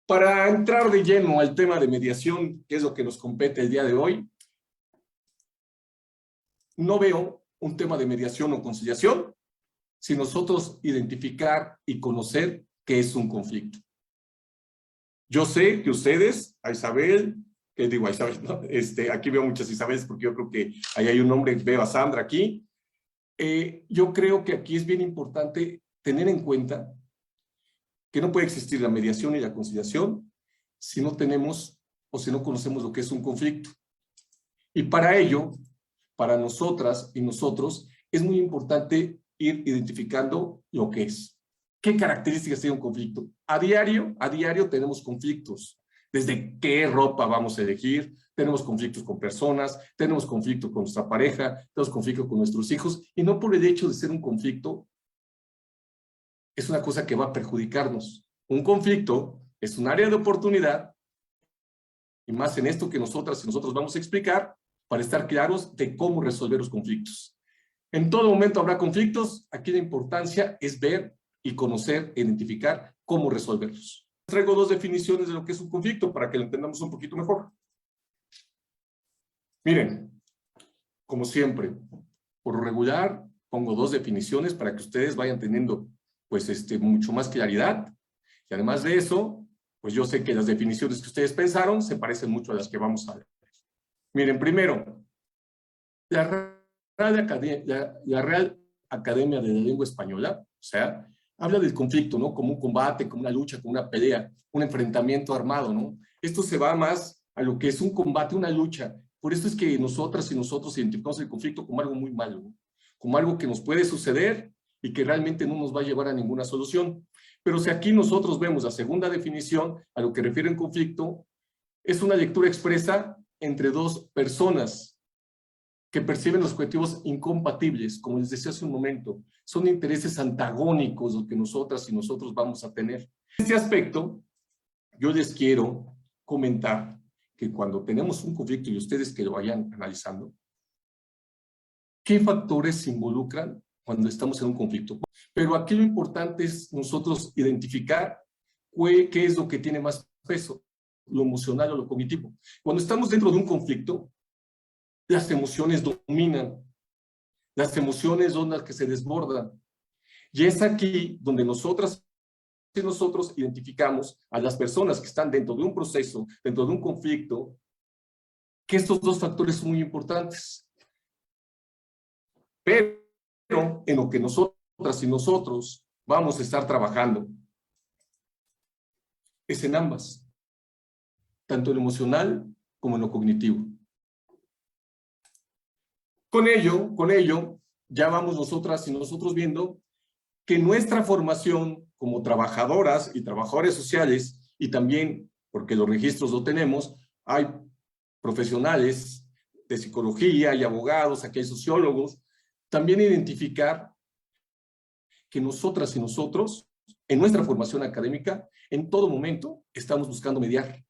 Para entrar de lleno al tema de mediación, que es lo que nos compete el día de hoy, no veo un tema de mediación o conciliación si nosotros identificar y conocer qué es un conflicto. Yo sé que ustedes, a Isabel, digo a Isabel, ¿no? Aquí veo muchas Isabeles porque yo creo que ahí hay un nombre, veo a Sandra aquí. Yo creo que aquí es bien importante tener en cuenta que no puede existir la mediación y la conciliación si no tenemos o si no conocemos lo que es un conflicto. Y para ello, para nosotras y nosotros, es muy importante ir identificando lo que es. ¿Qué características tiene un conflicto? A diario tenemos conflictos. Desde qué ropa vamos a elegir, tenemos conflictos con personas, tenemos conflictos con nuestra pareja, tenemos conflictos con nuestros hijos, y no por el hecho de ser un conflicto, es una cosa que va a perjudicarnos. Un conflicto es un área de oportunidad, y más en esto que nosotras y nosotros vamos a explicar, para estar claros de cómo resolver los conflictos. En todo momento habrá conflictos, aquí la importancia es ver y conocer, identificar cómo resolverlos. Traigo dos definiciones de lo que es un conflicto para que lo entendamos un poquito mejor. Miren, como siempre, por lo regular, pongo dos definiciones para que ustedes vayan teniendo, pues, mucho más claridad. Y además de eso, pues yo sé que las definiciones que ustedes pensaron se parecen mucho a las que vamos a ver. Miren, primero, la Real Academia de la Lengua Española, o sea, habla del conflicto, ¿no? Como un combate, como una lucha, como una pelea, un enfrentamiento armado, ¿no? Esto se va más a lo que es un combate, una lucha. Por eso es que nosotras y nosotros identificamos el conflicto como algo muy malo, ¿no? Como algo que nos puede suceder y que realmente no nos va a llevar a ninguna solución. Pero si aquí nosotros vemos la segunda definición, a lo que refiere el conflicto, es una lectura expresa entre dos personas que perciben los objetivos incompatibles, como les decía hace un momento. Son intereses antagónicos los que nosotras y nosotros vamos a tener. En este aspecto, yo les quiero comentar que cuando tenemos un conflicto, y ustedes que lo vayan analizando, ¿qué factores se involucran cuando estamos en un conflicto? Pero aquí lo importante es nosotros identificar qué es lo que tiene más peso, lo emocional o lo cognitivo. Cuando estamos dentro de un conflicto, las emociones dominan, las emociones son las que se desbordan. Y es aquí donde nosotras y nosotros identificamos a las personas que están dentro de un proceso, dentro de un conflicto, que estos dos factores son muy importantes. Pero en lo que nosotras y nosotros vamos a estar trabajando es en ambas, tanto en lo emocional como en lo cognitivo. Con ello, ya vamos nosotras y nosotros viendo que nuestra formación como trabajadoras y trabajadores sociales, y también, porque los registros lo tenemos, hay profesionales de psicología, hay abogados, aquí hay sociólogos, también identificar que nosotras y nosotros, en nuestra formación académica, en todo momento estamos buscando mediar,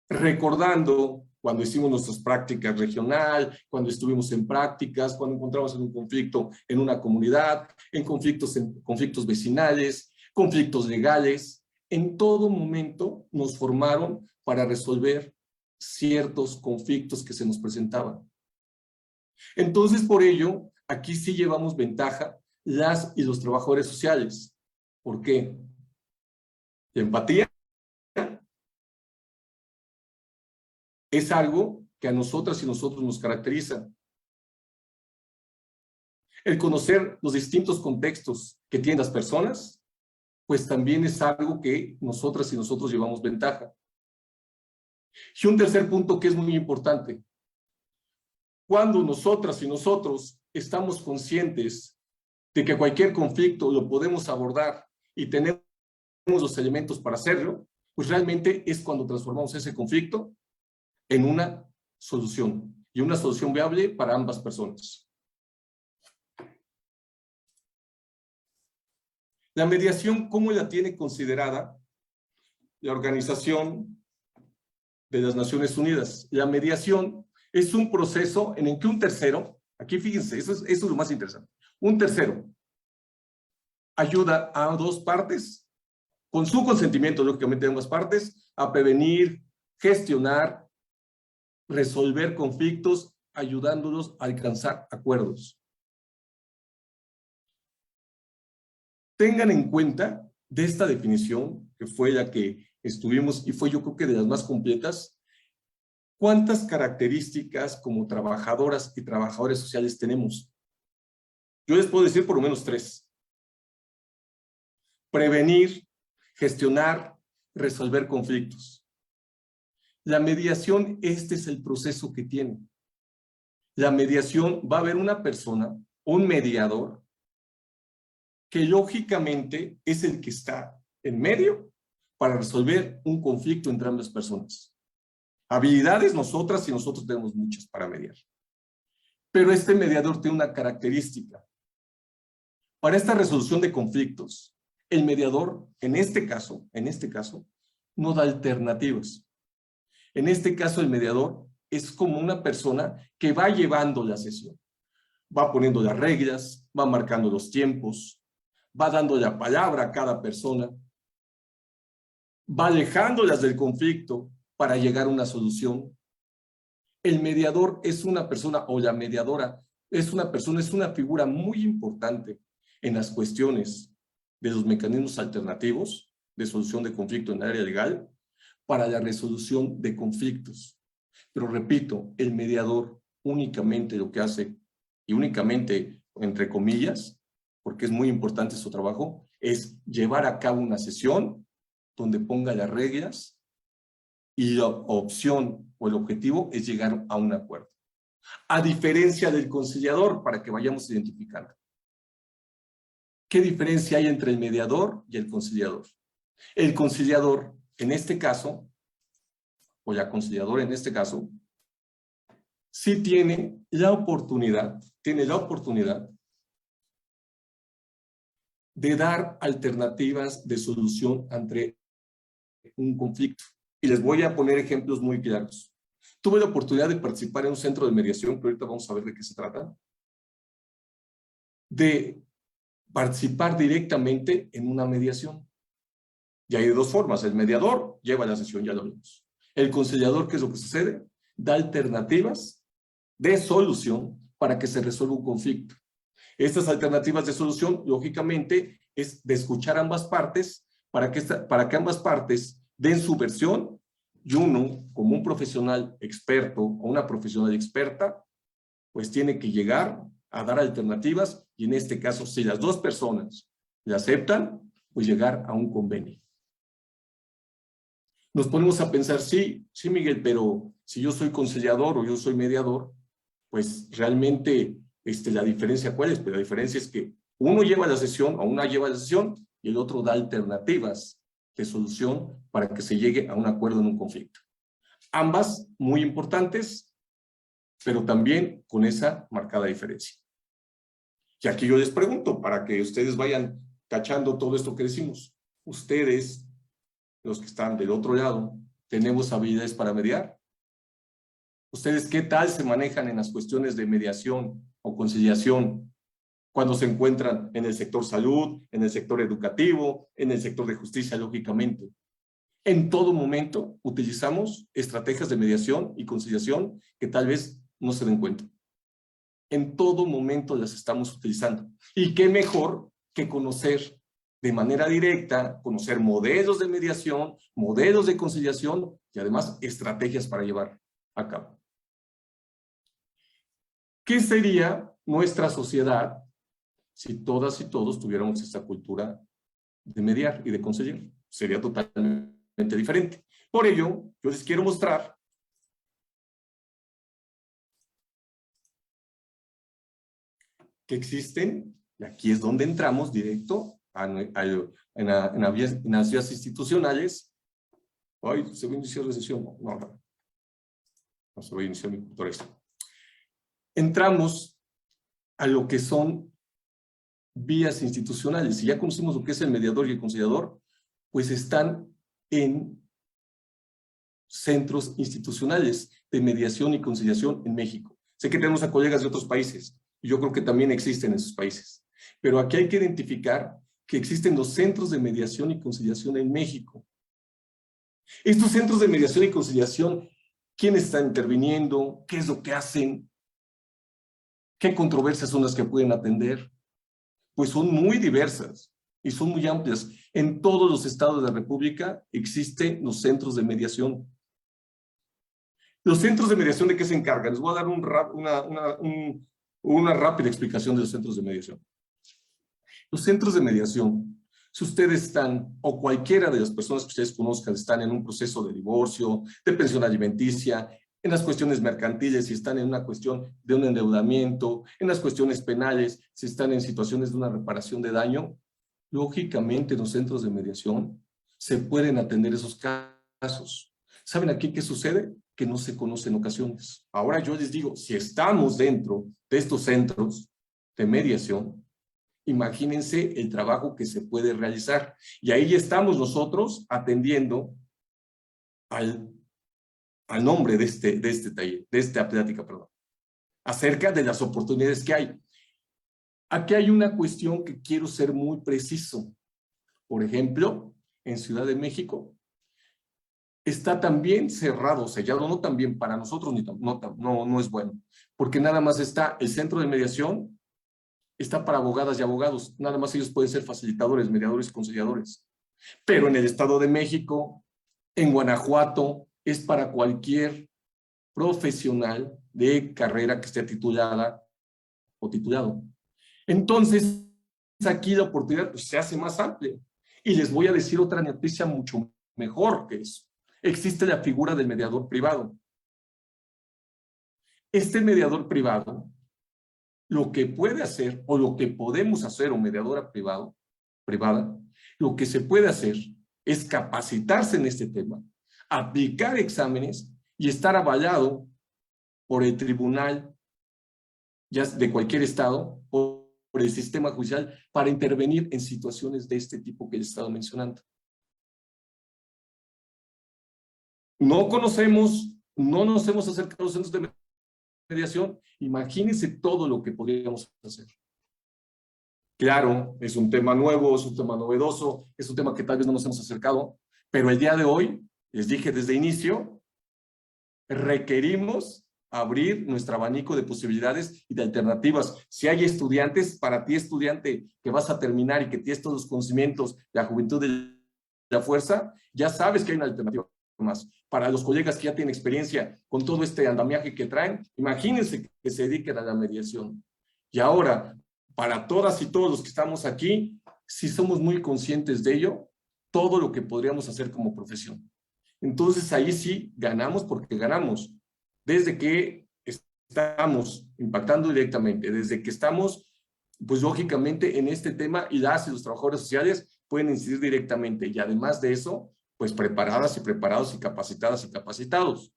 recordando cuando hicimos nuestras prácticas regional, cuando estuvimos en prácticas, cuando encontramos en un conflicto en una comunidad, en conflictos vecinales, conflictos legales. En todo momento nos formaron para resolver ciertos conflictos que se nos presentaban. Entonces, por ello, aquí sí llevamos ventaja las y los trabajadores sociales. ¿Por qué? La empatía es algo que a nosotras y nosotros nos caracteriza. El conocer los distintos contextos que tienen las personas, pues también es algo que nosotras y nosotros llevamos ventaja. Y un tercer punto que es muy importante. Cuando nosotras y nosotros estamos conscientes de que cualquier conflicto lo podemos abordar y tenemos los elementos para hacerlo, pues realmente es cuando transformamos ese conflicto en una solución, y una solución viable para ambas personas. La mediación, ¿cómo la tiene considerada la Organización de las Naciones Unidas? La mediación es un proceso en el que un tercero, aquí fíjense, eso es lo más interesante, un tercero ayuda a dos partes con su consentimiento, lógicamente, de ambas partes, a prevenir, gestionar, resolver conflictos, ayudándolos a alcanzar acuerdos. Tengan en cuenta de esta definición, que fue la que estuvimos y fue yo creo que de las más completas, ¿cuántas características como trabajadoras y trabajadores sociales tenemos? Yo les puedo decir por lo menos 3. Prevenir, gestionar, resolver conflictos. La mediación, este es el proceso que tiene. La mediación va a haber una persona, un mediador, que lógicamente es el que está en medio para resolver un conflicto entre ambas personas. Habilidades nosotras y nosotros tenemos muchas para mediar. Pero este mediador tiene una característica. Para esta resolución de conflictos, el mediador, en este caso, no da alternativas. En este caso, el mediador es como una persona que va llevando la sesión. Va poniendo las reglas, va marcando los tiempos, va dando la palabra a cada persona, va alejándolas del conflicto para llegar a una solución. El mediador es una persona, o la mediadora es una persona, es una figura muy importante en las cuestiones de los mecanismos alternativos de solución de conflicto en el área legal para la resolución de conflictos. Pero repito, el mediador únicamente lo que hace, y únicamente entre comillas, porque es muy importante su trabajo, es llevar a cabo una sesión donde ponga las reglas y la opción o el objetivo es llegar a un acuerdo. A diferencia del conciliador, para que vayamos identificando. ¿Qué diferencia hay entre el mediador y el conciliador? El conciliador, en este caso, o la conciliadora en este caso, sí tiene la oportunidad de dar alternativas de solución ante un conflicto. Y les voy a poner ejemplos muy claros. Tuve la oportunidad de participar en un centro de mediación, que ahorita vamos a ver de qué se trata, de participar directamente en una mediación. Y hay de dos formas. El mediador lleva la sesión, ya lo vimos. El conciliador, ¿qué es lo que sucede? Da alternativas de solución para que se resuelva un conflicto. Estas alternativas de solución, lógicamente, es de escuchar a ambas partes para que ambas partes den su versión y uno, como un profesional experto o una profesional experta, pues tiene que llegar a dar alternativas y en este caso, si las dos personas le aceptan, pues llegar a un convenio. Nos ponemos a pensar, sí, Miguel, pero si yo soy conciliador o yo soy mediador, pues realmente la diferencia, ¿cuál es? Pero la diferencia es que uno lleva la sesión o una lleva la sesión y el otro da alternativas de solución para que se llegue a un acuerdo en un conflicto. Ambas muy importantes, pero también con esa marcada diferencia. Y aquí yo les pregunto, para que ustedes vayan cachando todo esto que decimos, ustedes, los que están del otro lado, ¿tenemos habilidades para mediar? ¿Ustedes qué tal se manejan en las cuestiones de mediación o conciliación cuando se encuentran en el sector salud, en el sector educativo, en el sector de justicia, lógicamente? En todo momento utilizamos estrategias de mediación y conciliación que tal vez no se den cuenta. En todo momento las estamos utilizando. Y qué mejor que conocer de manera directa, conocer modelos de mediación, modelos de conciliación y además estrategias para llevar a cabo. ¿Qué sería nuestra sociedad si todas y todos tuviéramos esta cultura de mediar y de conciliar? Sería totalmente diferente. Por ello, yo les quiero mostrar que existen, y aquí es donde entramos directo en las vías institucionales. Ay, ¿se va a iniciar la sesión? No se va a iniciar por esto. Entramos a lo que son vías institucionales. Si ya conocimos lo que es el mediador y el conciliador, pues están en centros institucionales de mediación y conciliación en México. Sé que tenemos a colegas de otros países, y yo creo que también existen en esos países. Pero aquí hay que identificar que existen los centros de mediación y conciliación en México. Estos centros de mediación y conciliación, ¿quiénes están interviniendo? ¿Qué es lo que hacen? ¿Qué controversias son las que pueden atender? Pues son muy diversas y son muy amplias. En todos los estados de la República existen los centros de mediación. ¿Los centros de mediación de qué se encargan? Les voy a dar una rápida explicación de los centros de mediación. Los centros de mediación, si ustedes están, o cualquiera de las personas que ustedes conozcan, están en un proceso de divorcio, de pensión alimenticia, en las cuestiones mercantiles, si están en una cuestión de un endeudamiento, en las cuestiones penales, si están en situaciones de una reparación de daño, lógicamente en los centros de mediación se pueden atender esos casos. ¿Saben aquí qué sucede? Que no se conoce en ocasiones. Ahora yo les digo, si estamos dentro de estos centros de mediación, imagínense el trabajo que se puede realizar. Y ahí estamos nosotros atendiendo al nombre de este taller, de esta plática, perdón, acerca de las oportunidades que hay. Aquí hay una cuestión que quiero ser muy preciso. Por ejemplo, en Ciudad de México, está también cerrado, sellado, no también para nosotros, no es bueno, porque nada más está el centro de mediación, está para abogadas y abogados, nada más ellos pueden ser facilitadores, mediadores y conciliadores. Pero en el Estado de México, en Guanajuato, es para cualquier profesional de carrera que esté titulada o titulado. Entonces, aquí la oportunidad pues, se hace más amplia. Y les voy a decir otra noticia mucho mejor que eso. Existe la figura del mediador privado. Este mediador privado, lo que puede hacer, o lo que podemos hacer, o mediadora privada, lo que se puede hacer es capacitarse en este tema, aplicar exámenes y estar avalado por el tribunal ya de cualquier estado, por el sistema judicial, para intervenir en situaciones de este tipo que he estado mencionando. No conocemos, no nos hemos acercado a los centros de mediación, imagínense todo lo que podríamos hacer. Claro, es un tema nuevo, es un tema novedoso, es un tema que tal vez no nos hemos acercado, pero el día de hoy, les dije desde inicio, requerimos abrir nuestro abanico de posibilidades y de alternativas. Si hay estudiantes, para ti estudiante que vas a terminar y que tienes todos los conocimientos, la juventud de la fuerza, ya sabes que hay una alternativa más. Para los colegas que ya tienen experiencia con todo este andamiaje que traen, imagínense que se dediquen a la mediación. Y ahora, para todas y todos los que estamos aquí, si somos muy conscientes de ello, todo lo que podríamos hacer como profesión. Entonces ahí sí ganamos porque ganamos. Desde que estamos impactando directamente, desde que estamos, pues lógicamente en este tema y las y los trabajadores sociales pueden incidir directamente. Y además de eso, pues preparadas y preparados y capacitadas y capacitados.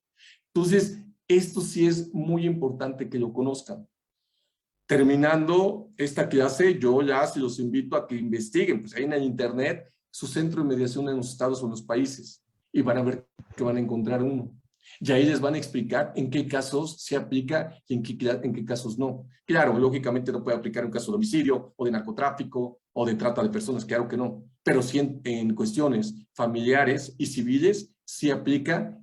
Entonces, esto sí es muy importante que lo conozcan. Terminando esta clase, yo ya se los invito a que investiguen, pues ahí en el internet, su centro de mediación en los estados o en los países, y van a ver que van a encontrar uno. Y ahí les van a explicar en qué casos se aplica y en qué casos no. Claro, lógicamente no puede aplicar un caso de homicidio o de narcotráfico o de trata de personas, claro que no. Pero sí en cuestiones familiares y civiles sí aplica.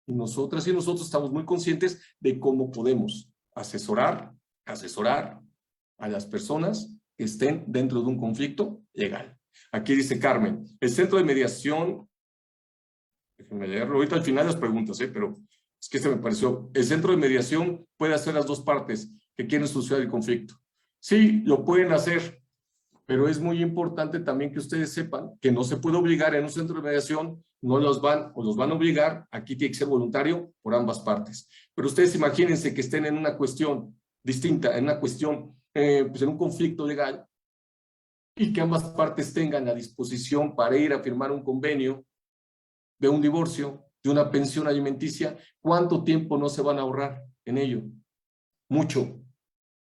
Y nosotras y nosotros estamos muy conscientes de cómo podemos asesorar a las personas que estén dentro de un conflicto legal. Aquí dice Carmen, el centro de mediación, déjenme leerlo, ahorita al final las preguntas, pero es que me pareció, el centro de mediación puede hacer las dos partes que quieren solucionar el conflicto. Sí, lo pueden hacer, pero es muy importante también que ustedes sepan que no se puede obligar en un centro de mediación, no los van a obligar, aquí tiene que ser voluntario por ambas partes. Pero ustedes imagínense que estén en una cuestión distinta, en una cuestión, pues en un conflicto legal, y que ambas partes tengan la disposición para ir a firmar un convenio de un divorcio, de una pensión alimenticia, ¿cuánto tiempo no se van a ahorrar en ello? Mucho.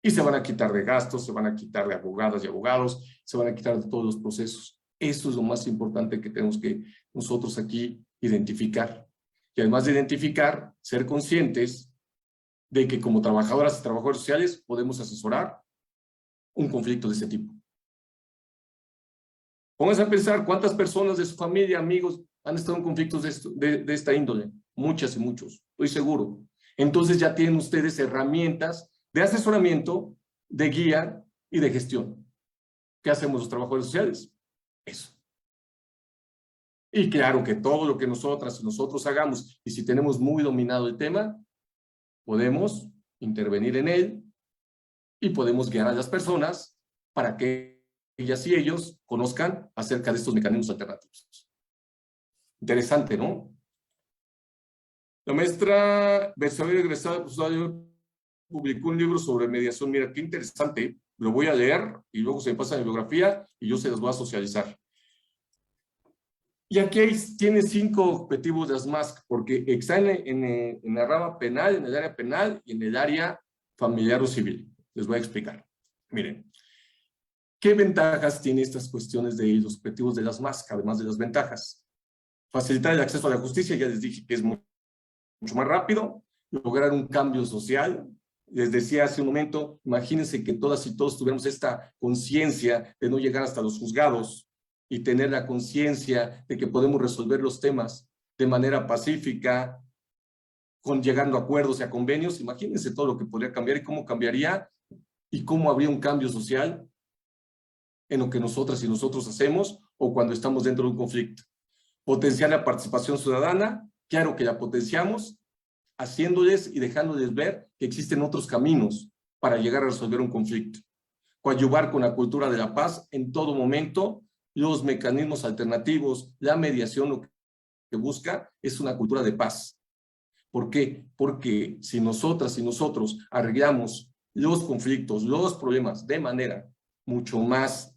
Y se van a quitar de gastos, se van a quitar de abogadas y abogados, se van a quitar de todos los procesos. Eso es lo más importante que tenemos que nosotros aquí identificar. Y además de identificar, ser conscientes de que como trabajadoras y trabajadores sociales podemos asesorar un conflicto de ese tipo. Pónganse a pensar cuántas personas de su familia, amigos, han estado en conflictos de esta índole. Muchas y muchos, estoy seguro. Entonces ya tienen ustedes herramientas de asesoramiento, de guía y de gestión. ¿Qué hacemos los trabajadores sociales? Eso. Y claro que todo lo que nosotras y nosotros hagamos, y si tenemos muy dominado el tema, podemos intervenir en él y podemos guiar a las personas para que ellas y ellos conozcan acerca de estos mecanismos alternativos. Interesante, ¿no? La maestra Bersabel, egresada publicó un libro sobre mediación. Mira, qué interesante. Lo voy a leer y luego se me pasa la bibliografía y yo se las voy a socializar. Y aquí tiene 5 objetivos de las MASC, porque está en la rama penal, en el área penal y en el área familiar o civil. Les voy a explicar. Miren, ¿qué ventajas tiene estas cuestiones de los objetivos de las MASC, además de las ventajas? Facilitar el acceso a la justicia, ya les dije que es mucho más rápido, lograr un cambio social. Les decía hace un momento, imagínense que todas y todos tuviéramos esta conciencia de no llegar hasta los juzgados y tener la conciencia de que podemos resolver los temas de manera pacífica, llegando a acuerdos y a convenios. Imagínense todo lo que podría cambiar y cómo cambiaría y cómo habría un cambio social en lo que nosotras y nosotros hacemos o cuando estamos dentro de un conflicto. Potenciar la participación ciudadana, claro que la potenciamos, haciéndoles y dejándoles ver que existen otros caminos para llegar a resolver un conflicto. Coadyuvar con la cultura de la paz en todo momento, los mecanismos alternativos, la mediación, lo que busca es una cultura de paz. ¿Por qué? Porque si nosotras y nosotros arreglamos los conflictos, los problemas de manera mucho más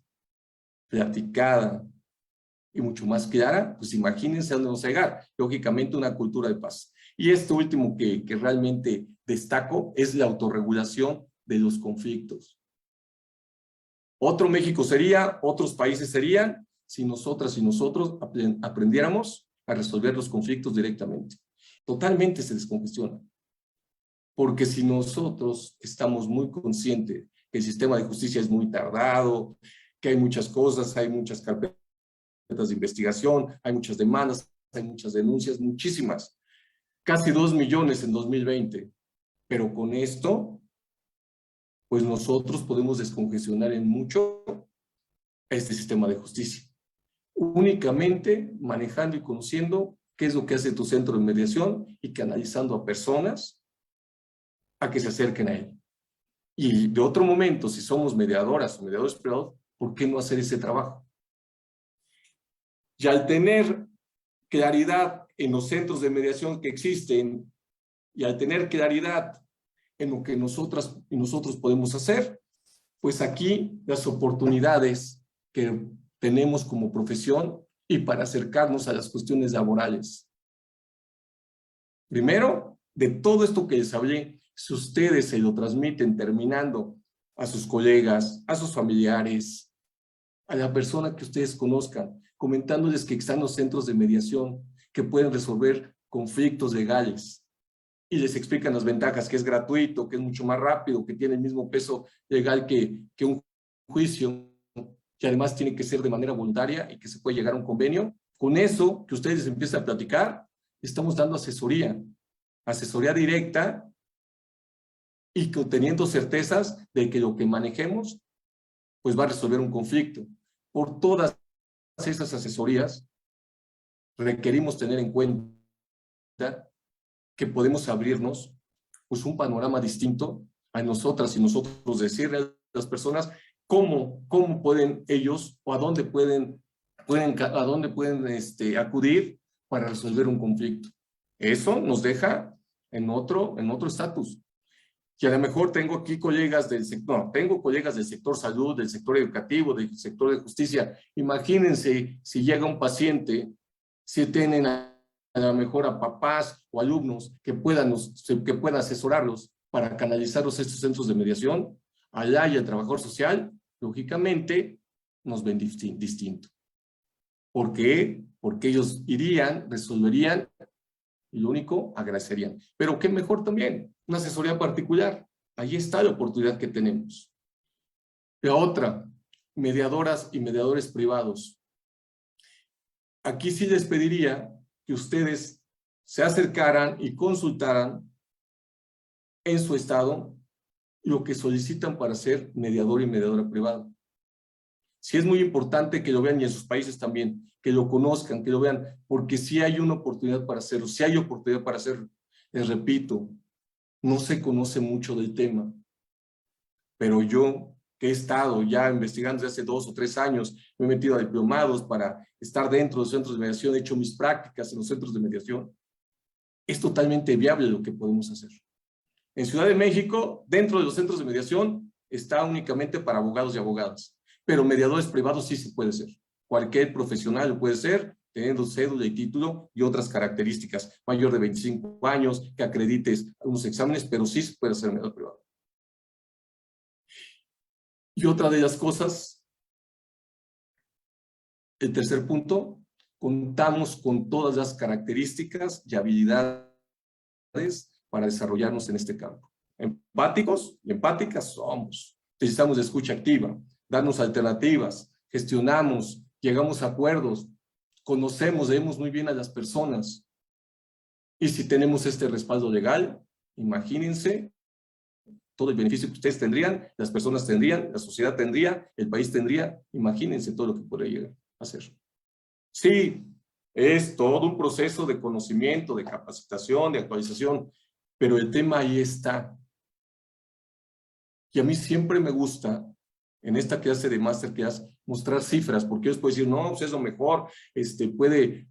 platicada y mucho más clara, pues imagínense a dónde vamos a llegar. Lógicamente una cultura de paz. Y esto último que realmente destaco es la autorregulación de los conflictos. Otro México sería, otros países serían, si nosotras y nosotros aprendiéramos a resolver los conflictos directamente. Totalmente se descongestiona. Porque si nosotros estamos muy conscientes que el sistema de justicia es muy tardado, que hay muchas cosas, hay muchas carpetas de investigación, hay muchas demandas, hay muchas denuncias, muchísimas. Casi 2 millones en 2020. Pero con esto, pues nosotros podemos descongestionar en mucho este sistema de justicia. Únicamente manejando y conociendo qué es lo que hace tu centro de mediación y canalizando a personas a que se acerquen a él. Y de otro momento, si somos mediadoras o mediadores privados, ¿por qué no hacer ese trabajo? Y al tener claridad en los centros de mediación que existen y al tener claridad en lo que nosotras y nosotros podemos hacer, pues aquí las oportunidades que tenemos como profesión y para acercarnos a las cuestiones laborales. Primero, de todo esto que les hablé, si ustedes se lo transmiten terminando a sus colegas, a sus familiares, a la persona que ustedes conozcan, comentándoles que están los centros de mediación, que pueden resolver conflictos legales, y les explican las ventajas, que es gratuito, que es mucho más rápido, que tiene el mismo peso legal que un juicio, que además tiene que ser de manera voluntaria y que se puede llegar a un convenio. Con eso que ustedes empiezan a platicar, estamos dando asesoría directa y teniendo certezas de que lo que manejemos pues va a resolver un conflicto. Por todas esas asesorías requerimos tener en cuenta que podemos abrirnos pues un panorama distinto a nosotras y nosotros, decirle a las personas cómo pueden ellos o a dónde pueden acudir para resolver un conflicto. Eso nos deja en otro estatus. Y a lo mejor tengo aquí colegas del sector, tengo colegas del sector salud, del sector educativo, del sector de justicia. Imagínense si llega un paciente, si tienen a lo mejor a papás o alumnos que puedan asesorarlos para canalizarlos a estos centros de mediación, allá y el trabajador social, lógicamente nos ven distinto. ¿Por qué? Porque ellos irían, resolverían y lo único, agradecerían. Pero qué mejor también, una asesoría particular. Ahí está la oportunidad que tenemos. La otra, mediadoras y mediadores privados. aquí sí les pediría que ustedes se acercaran y consultaran en su estado lo que solicitan para ser mediador y mediadora privada. Sí es muy importante que lo vean, y en sus países también, que lo conozcan, que lo vean, porque sí hay una oportunidad para hacerlo, sí hay oportunidad para hacerlo. Les repito, no se conoce mucho del tema, pero yo que he estado ya investigando desde hace 2 o 3 años, me he metido a diplomados para estar dentro de los centros de mediación, he hecho mis prácticas en los centros de mediación, es totalmente viable lo que podemos hacer. En Ciudad de México, dentro de los centros de mediación, está únicamente para abogados y abogadas, pero mediadores privados sí se puede ser. Cualquier profesional lo puede ser, teniendo cédula y título y otras características, mayor de 25 años, que acredites unos exámenes, pero sí se puede ser mediador privado. Y otra de las cosas, el tercer punto, contamos con todas las características y habilidades para desarrollarnos en este campo. Empáticos y empáticas somos. Necesitamos de escucha activa, darnos alternativas, gestionamos, llegamos a acuerdos, conocemos, leemos muy bien a las personas. Y si tenemos este respaldo legal, imagínense todo el beneficio que ustedes tendrían, las personas tendrían, la sociedad tendría, el país tendría, imagínense todo lo que podría llegar a hacer. Sí, es todo un proceso de conocimiento, de capacitación, de actualización, pero el tema ahí está. Y a mí siempre me gusta, en esta clase de Masterclass, mostrar cifras, porque ellos pueden decir, no, pues es lo mejor,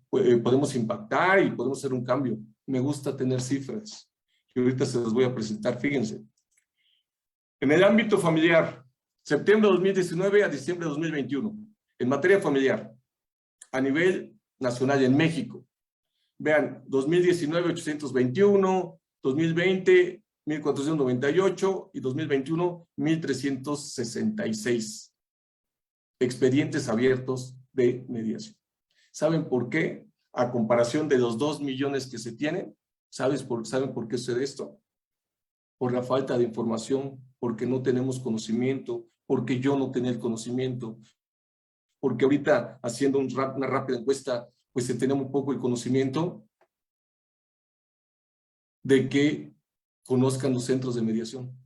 podemos impactar y podemos hacer un cambio. Me gusta tener cifras, y ahorita se las voy a presentar, fíjense. En el ámbito familiar, septiembre de 2019 a diciembre de 2021, en materia familiar, a nivel nacional en México. Vean, 2019, 821, 2020, 1498 y 2021, 1366 expedientes abiertos de mediación. ¿Saben por qué? A comparación de los 2 millones que se tienen, ¿saben por qué sucede esto? Por la falta de información, porque no tenemos conocimiento, porque yo no tenía el conocimiento, porque ahorita haciendo una rápida encuesta, pues se tiene muy poco el conocimiento de que conozcan los centros de mediación.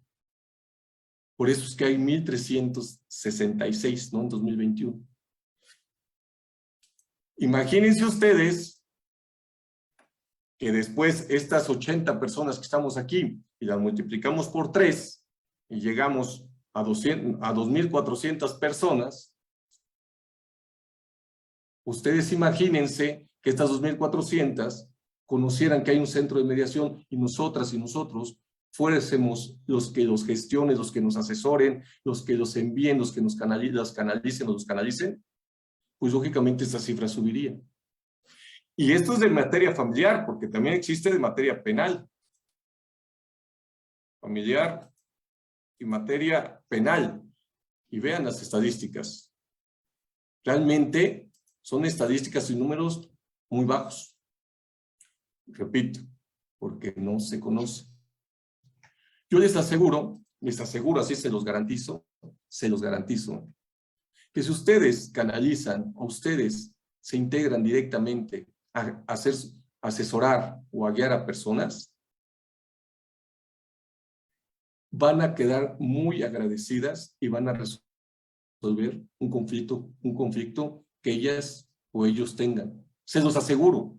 Por eso es que hay 1366, ¿no? En 2021. Imagínense ustedes que después estas 80 personas que estamos aquí y las multiplicamos por 3 y llegamos a 2,400 personas, ustedes imagínense que estas 2,400 conocieran que hay un centro de mediación y nosotras y nosotros fuésemos los que los gestionen, los que nos asesoren, los que los envíen, los que nos canalicen o los canalicen, pues lógicamente esta cifra subiría. Y esto es de materia familiar, porque también existe de materia penal. Familiar y materia penal. Y vean las estadísticas. Realmente son estadísticas y números muy bajos. Repito, porque no se conoce. Yo les aseguro, así se los garantizo, que si ustedes canalizan o ustedes se integran directamente a asesorar o a guiar a personas, van a quedar muy agradecidas y van a resolver un conflicto que ellas o ellos tengan. Se los aseguro.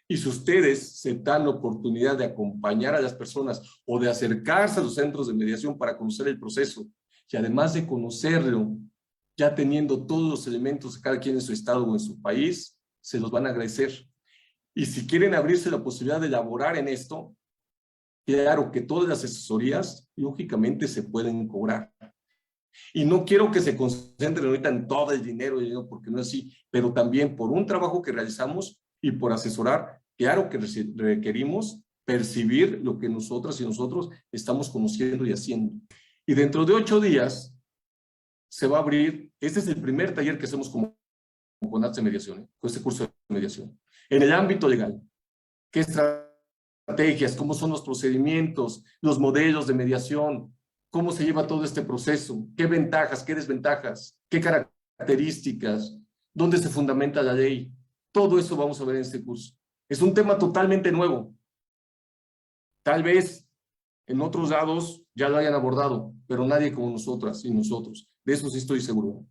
Y si ustedes se dan la oportunidad de acompañar a las personas o de acercarse a los centros de mediación para conocer el proceso, y además de conocerlo, ya teniendo todos los elementos de cada quien en su estado o en su país, se los van a agradecer. Y si quieren abrirse la posibilidad de elaborar en esto, claro que todas las asesorías, lógicamente, se pueden cobrar. Y no quiero que se concentren ahorita en todo el dinero, porque no es así, pero también por un trabajo que realizamos y por asesorar, claro que requerimos percibir lo que nosotras y nosotros estamos conociendo y haciendo. Y dentro de 8 días se va a abrir, este es el primer taller que hacemos con ATS de mediación, con este curso de mediación. En el ámbito legal, ¿qué estrategias, cómo son los procedimientos, los modelos de mediación, cómo se lleva todo este proceso, qué ventajas, qué desventajas, qué características, dónde se fundamenta la ley, Todo eso vamos a ver en este curso. Es un tema totalmente nuevo. Tal vez en otros lados ya lo hayan abordado, pero nadie como nosotras y nosotros. De eso sí estoy seguro.